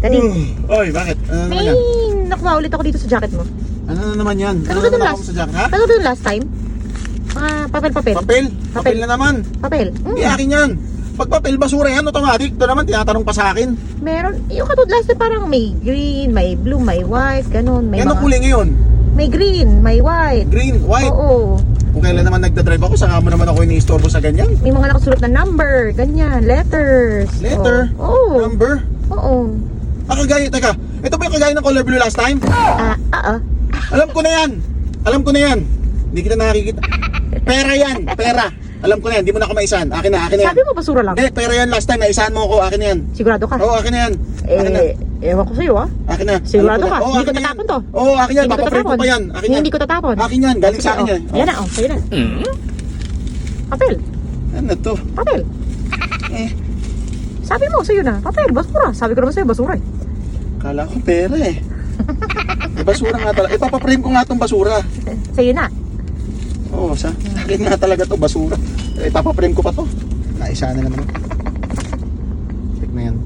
Daddy, Oy, bakit? Ano naman may yan? nakuha ulit ako dito sa jacket mo. Ano na naman yan? Ano Ano na ba naman last? ako sa jacket, ha? Ano ba yung last time? Papel. Papel? Papel na naman. Papel. Hindi akin yan. Pag papel, basura yan, automatic. Ito naman, tinatanong pa sa akin. Meron, yung katulad last time parang may green, may blue, may white, ganun. May Yan ang kulay ngayon. May green, may white. Green, white. Oo. Kung kailan naman nagdadrive ako, saka mo naman ako iniistorbo sa ganyan. May mga nakasulat na number, ganyan, letters. Letter, Oo. number. Oo. Kagaya, teka. Ito ba yung kagaya ng color blue last time? Alam ko na yan. Alam ko na yan. Hindi kita nakikita. Pera yan, pera. Alam ko na yan, hindi mo na ako maisan. Akin na yan. Sabi mo basura lang. Pera yan last time, naisahan mo ako. Akin na yan. Sigurado ka? Oo, akin na yan. Akin na. Ewan ko sa'yo Akin na. Sigurado Alam ka? na. Oo, Hindi ko akin na yan. tatapon to. Oo, akin yan. Hindi ko Papaprint ko tatapon. pa yan. Akin yan. Hindi ko tatapon. Akin yan. Galing sa akin yan. Yan na, sa'yo na. Papel. Ano to? Papel. Sabi mo, sa'yo na. Papel, basura. Sabi ko naman sa'yo, basura eh. Kala ko pera eh. Basura nga talaga. Ipapaprint ko nga itong basura. Sa'yo na. Oo, sa akin nga talaga to basura. Ipapaprint ko pa to. Naisa na naman. Check na yan.